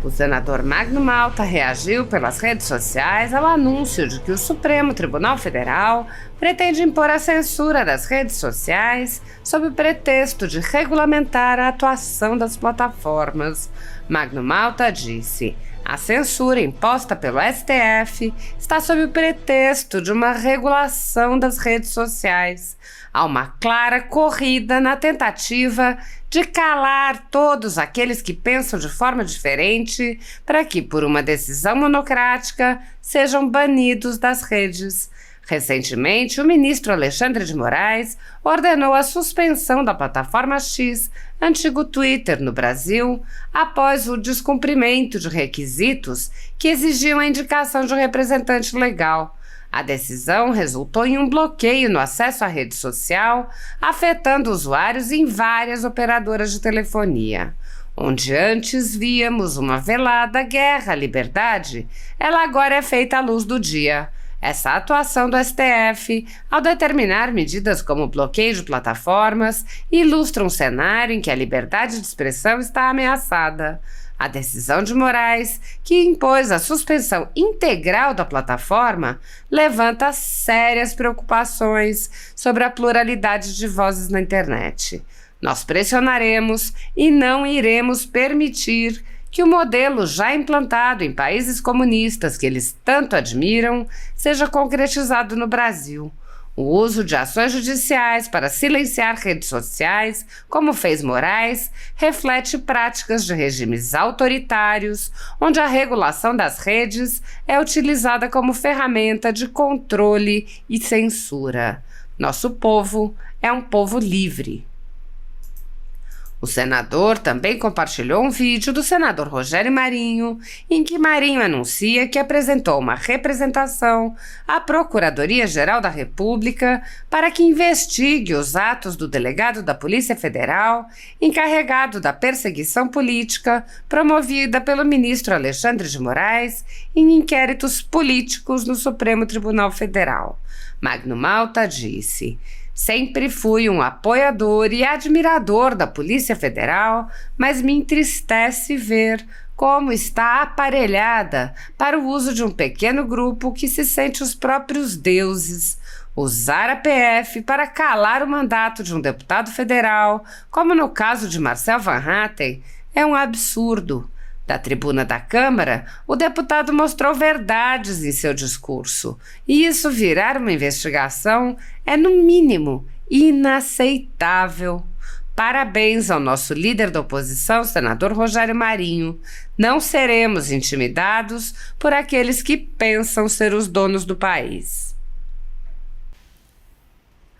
O senador Magno Malta reagiu pelas redes sociais ao anúncio de que o Supremo Tribunal Federal pretende impor a censura das redes sociais sob o pretexto de regulamentar a atuação das plataformas. Magno Malta disse: a censura imposta pelo STF está sob o pretexto de uma regulação das redes sociais. Há uma clara corrida na tentativa de calar todos aqueles que pensam de forma diferente para que, por uma decisão monocrática, sejam banidos das redes. Recentemente, o ministro Alexandre de Moraes ordenou a suspensão da plataforma X, antigo Twitter, no Brasil, após o descumprimento de requisitos que exigiam a indicação de um representante legal. A decisão resultou em um bloqueio no acesso à rede social, afetando usuários em várias operadoras de telefonia. Onde antes víamos uma velada guerra à liberdade, ela agora é feita à luz do dia. Essa atuação do STF, ao determinar medidas como bloqueio de plataformas, ilustra um cenário em que a liberdade de expressão está ameaçada. A decisão de Moraes, que impôs a suspensão integral da plataforma, levanta sérias preocupações sobre a pluralidade de vozes na internet. Nós pressionaremos e não iremos permitir que o modelo já implantado em países comunistas que eles tanto admiram seja concretizado no Brasil. O uso de ações judiciais para silenciar redes sociais, como fez Moraes, reflete práticas de regimes autoritários, onde a regulação das redes é utilizada como ferramenta de controle e censura. Nosso povo é um povo livre. O senador também compartilhou um vídeo do senador Rogério Marinho, em que Marinho anuncia que apresentou uma representação à Procuradoria-Geral da República para que investigue os atos do delegado da Polícia Federal, encarregado da perseguição política promovida pelo ministro Alexandre de Moraes em inquéritos políticos no Supremo Tribunal Federal. Magno Malta disse: sempre fui um apoiador e admirador da Polícia Federal, mas me entristece ver como está aparelhada para o uso de um pequeno grupo que se sente os próprios deuses. Usar a PF para calar o mandato de um deputado federal, como no caso de Marcel Van Hatten, é um absurdo. Da tribuna da Câmara, o deputado mostrou verdades em seu discurso, e isso virar uma investigação é, no mínimo, inaceitável. Parabéns ao nosso líder da oposição, senador Rogério Marinho. Não seremos intimidados por aqueles que pensam ser os donos do país.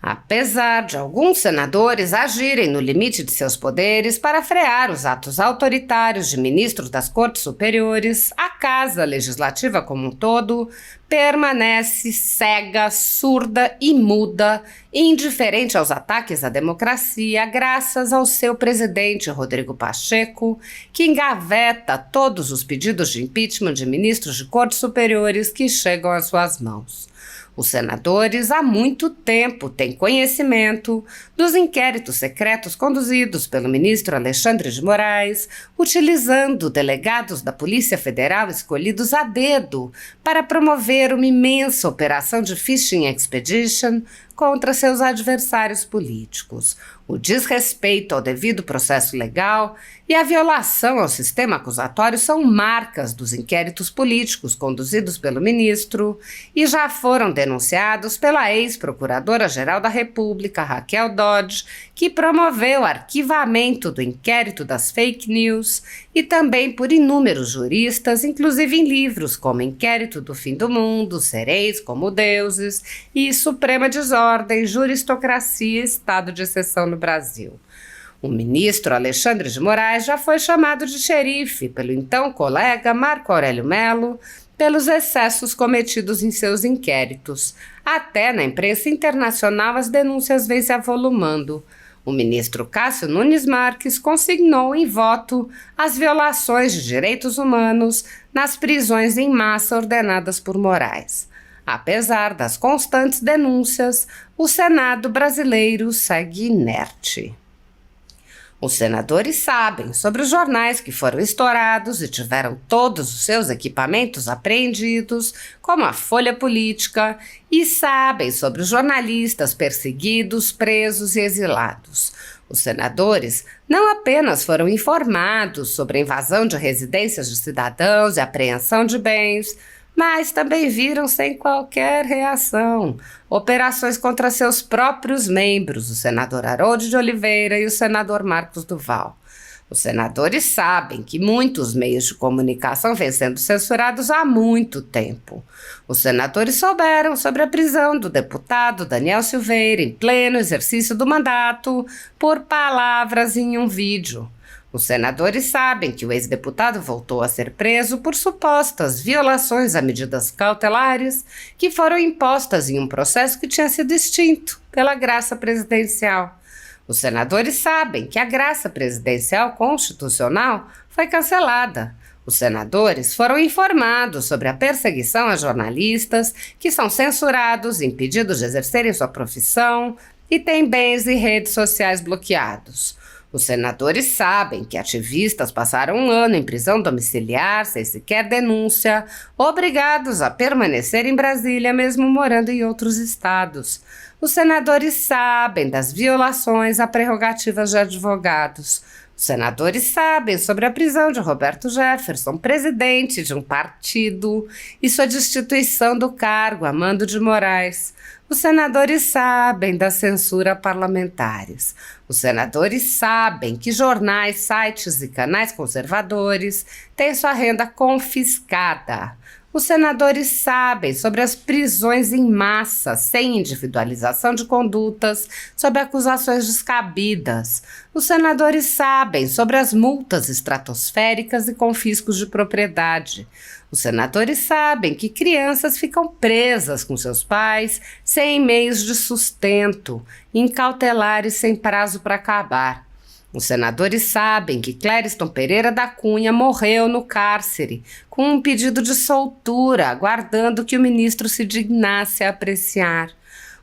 Apesar de alguns senadores agirem no limite de seus poderes para frear os atos autoritários de ministros das Cortes Superiores, a Casa Legislativa como um todo permanece cega, surda e muda, indiferente aos ataques à democracia, graças ao seu presidente Rodrigo Pacheco, que engaveta todos os pedidos de impeachment de ministros de Cortes Superiores que chegam às suas mãos. Os senadores há muito tempo têm conhecimento dos inquéritos secretos conduzidos pelo ministro Alexandre de Moraes, utilizando delegados da Polícia Federal escolhidos a dedo para promover uma imensa operação de phishing expedition contra seus adversários políticos. O desrespeito ao devido processo legal e a violação ao sistema acusatório são marcas dos inquéritos políticos conduzidos pelo ministro e já foram denunciados pela ex-procuradora-geral da República, Raquel Dodge, que promoveu o arquivamento do inquérito das fake news, e também por inúmeros juristas, inclusive em livros como Inquérito do Fim do Mundo, Sereis como Deuses e Suprema Desordem, Juristocracia e Estado de Exceção no Brasil. O ministro Alexandre de Moraes já foi chamado de xerife pelo então colega Marco Aurélio Mello pelos excessos cometidos em seus inquéritos. Até na imprensa internacional as denúncias vêm se avolumando. O ministro Cássio Nunes Marques consignou em voto as violações de direitos humanos nas prisões em massa ordenadas por Moraes. Apesar das constantes denúncias, o Senado brasileiro segue inerte. Os senadores sabem sobre os jornais que foram estourados e tiveram todos os seus equipamentos apreendidos, como a Folha Política, e sabem sobre os jornalistas perseguidos, presos e exilados. Os senadores não apenas foram informados sobre a invasão de residências de cidadãos e apreensão de bens, mas também viram sem qualquer reação operações contra seus próprios membros, o senador Harold de Oliveira e o senador Marcos Duval. Os senadores sabem que muitos meios de comunicação vêm sendo censurados há muito tempo. Os senadores souberam sobre a prisão do deputado Daniel Silveira em pleno exercício do mandato por palavras em um vídeo. Os senadores sabem que o ex-deputado voltou a ser preso por supostas violações a medidas cautelares que foram impostas em um processo que tinha sido extinto pela graça presidencial. Os senadores sabem que a graça presidencial constitucional foi cancelada. Os senadores foram informados sobre a perseguição a jornalistas que são censurados, impedidos de exercerem sua profissão e têm bens e redes sociais bloqueados. Os senadores sabem que ativistas passaram um ano em prisão domiciliar, sem sequer denúncia, obrigados a permanecer em Brasília, mesmo morando em outros estados. Os senadores sabem das violações a prerrogativas de advogados. Os senadores sabem sobre a prisão de Roberto Jefferson, presidente de um partido, e sua destituição do cargo a mando de Moraes. Os senadores sabem da censura a parlamentares. Os senadores sabem que jornais, sites e canais conservadores têm sua renda confiscada. Os senadores sabem sobre as prisões em massa, sem individualização de condutas, sob acusações descabidas. Os senadores sabem sobre as multas estratosféricas e confiscos de propriedade. Os senadores sabem que crianças ficam presas com seus pais, sem meios de sustento, em cautelares sem prazo para acabar. Os senadores sabem que Clériston Pereira da Cunha morreu no cárcere, com um pedido de soltura, aguardando que o ministro se dignasse a apreciar.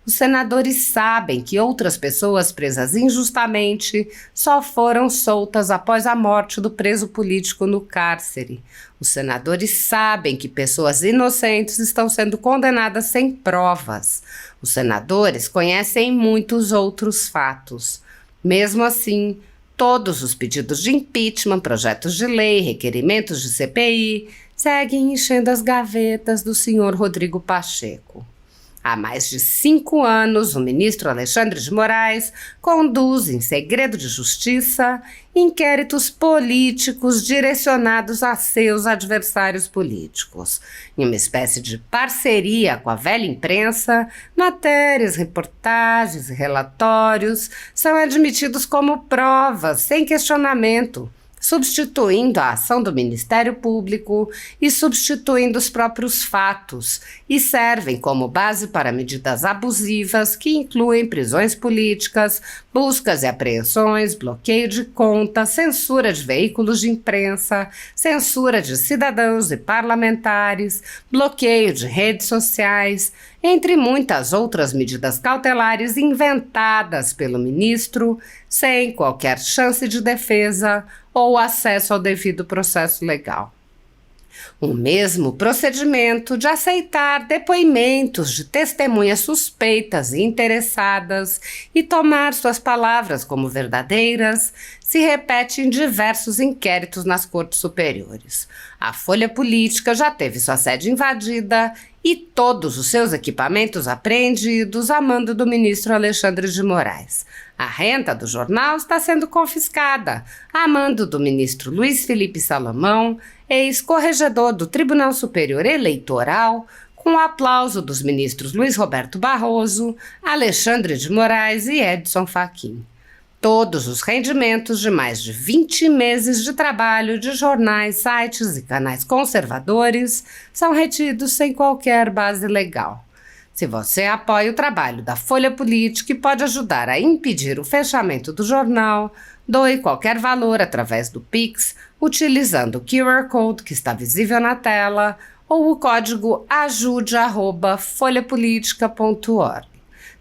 Os senadores sabem que outras pessoas presas injustamente só foram soltas após a morte do preso político no cárcere. Os senadores sabem que pessoas inocentes estão sendo condenadas sem provas. Os senadores conhecem muitos outros fatos. Mesmo assim, todos os pedidos de impeachment, projetos de lei, requerimentos de CPI seguem enchendo as gavetas do senhor Rodrigo Pacheco. Há mais de 5 anos, o ministro Alexandre de Moraes conduz, em segredo de justiça, inquéritos políticos direcionados a seus adversários políticos. Em uma espécie de parceria com a velha imprensa, matérias, reportagens e relatórios são admitidos como provas, sem questionamento, substituindo a ação do Ministério Público e substituindo os próprios fatos, e servem como base para medidas abusivas que incluem prisões políticas, buscas e apreensões, bloqueio de contas, censura de veículos de imprensa, censura de cidadãos e parlamentares, bloqueio de redes sociais, entre muitas outras medidas cautelares inventadas pelo ministro, sem qualquer chance de defesa ou acesso ao devido processo legal. O mesmo procedimento de aceitar depoimentos de testemunhas suspeitas e interessadas e tomar suas palavras como verdadeiras se repete em diversos inquéritos nas cortes superiores. A Folha Política já teve sua sede invadida e todos os seus equipamentos apreendidos a mando do ministro Alexandre de Moraes. A renda do jornal está sendo confiscada a mando do ministro Luiz Felipe Salomão, ex-corregedor do Tribunal Superior Eleitoral, com o aplauso dos ministros Luiz Roberto Barroso, Alexandre de Moraes e Edson Fachin. Todos os rendimentos de mais de 20 meses de trabalho de jornais, sites e canais conservadores são retidos sem qualquer base legal. Se você apoia o trabalho da Folha Política e pode ajudar a impedir o fechamento do jornal, doe qualquer valor através do Pix, utilizando o QR Code que está visível na tela ou o código ajude@folhapolitica.org.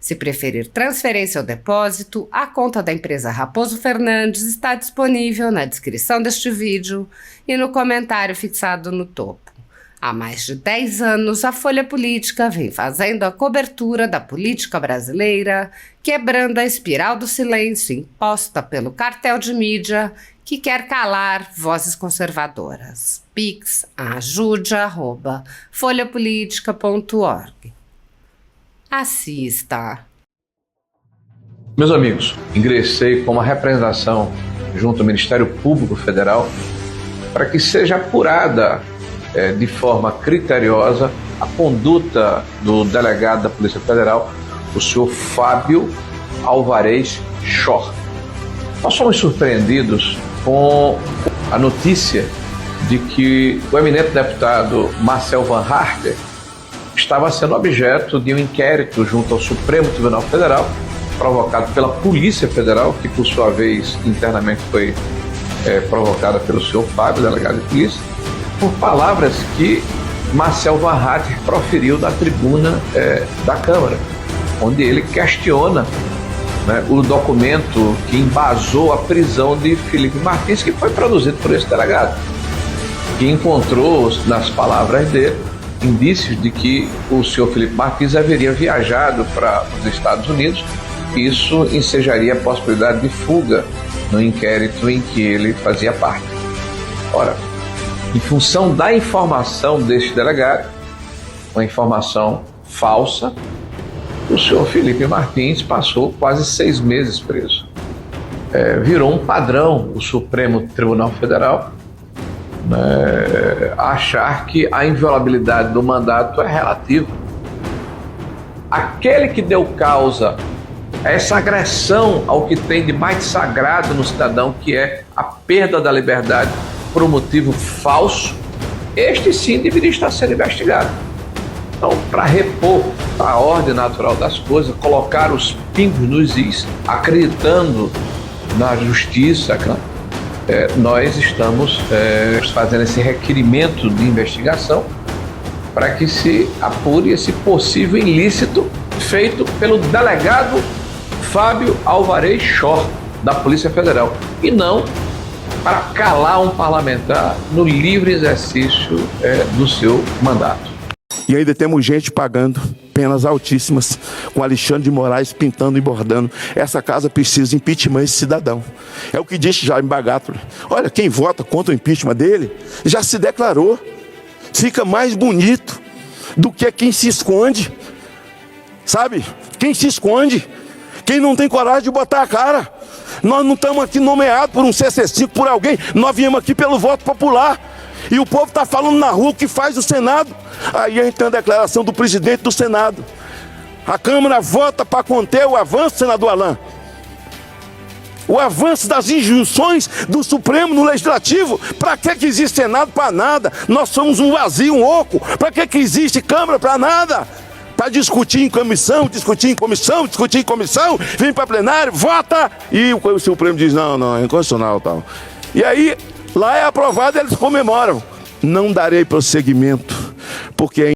Se preferir transferência ou depósito, a conta da empresa Raposo Fernandes está disponível na descrição deste vídeo e no comentário fixado no topo. Há mais de 10 anos, a Folha Política vem fazendo a cobertura da política brasileira, quebrando a espiral do silêncio imposta pelo cartel de mídia que quer calar vozes conservadoras. Pix, ajude@folhapolitica.org. Assista. Meus amigos, ingressei com uma representação junto ao Ministério Público Federal para que seja apurada de forma criteriosa a conduta do delegado da Polícia Federal, o senhor Fábio Alvarez Shor. Nós fomos surpreendidos com a notícia de que o eminente deputado Marcel Van Harter estava sendo objeto de um inquérito junto ao Supremo Tribunal Federal, provocado pela Polícia Federal, que por sua vez internamente foi provocada pelo senhor Fábio, delegado de polícia, por palavras que Marcel Van Harter proferiu na tribuna da Câmara, onde ele questiona o documento que embasou a prisão de Felipe Martins, que foi produzido por esse delegado, que encontrou, nas palavras dele, indícios de que o senhor Felipe Martins haveria viajado para os Estados Unidos. Isso ensejaria a possibilidade de fuga no inquérito em que ele fazia parte. Ora, em função da informação deste delegado, uma informação falsa, o senhor Felipe Martins passou quase 6 meses preso. Virou um padrão o Supremo Tribunal Federal achar que a inviolabilidade do mandato é relativa. Aquele que deu causa a essa agressão ao que tem de mais sagrado no cidadão, que é a perda da liberdade por um motivo falso, este sim deveria estar sendo investigado. Então, para repor a ordem natural das coisas, colocar os pingos nos is, acreditando na justiça, nós estamos fazendo esse requerimento de investigação para que se apure esse possível ilícito feito pelo delegado Fábio Alvarez Shor, da Polícia Federal, e não para calar um parlamentar no livre exercício do seu mandato. E ainda temos gente pagando penas altíssimas, com Alexandre de Moraes pintando e bordando. Essa casa precisa de impeachment desse cidadão. É o que disse Jaime Bagatro. Olha, quem vota contra o impeachment dele já se declarou. Fica mais bonito do que quem se esconde. Sabe? Quem se esconde. Quem não tem coragem de botar a cara. Nós não estamos aqui nomeados por um CC5, por alguém. Nós viemos aqui pelo voto popular. E o povo está falando na rua o que faz o Senado. Aí a gente tem a declaração do presidente do Senado. A Câmara vota para conter o avanço, senador Alain. O avanço das injunções do Supremo no Legislativo. Para que existe Senado? Para nada. Nós somos um vazio, um oco. Para que existe Câmara? Para nada. Para discutir em comissão, discutir em comissão, discutir em comissão, vem para plenário, vota, e o Supremo diz, não, é inconstitucional, tal. E aí, lá é aprovado, eles comemoram. Não darei prosseguimento, porque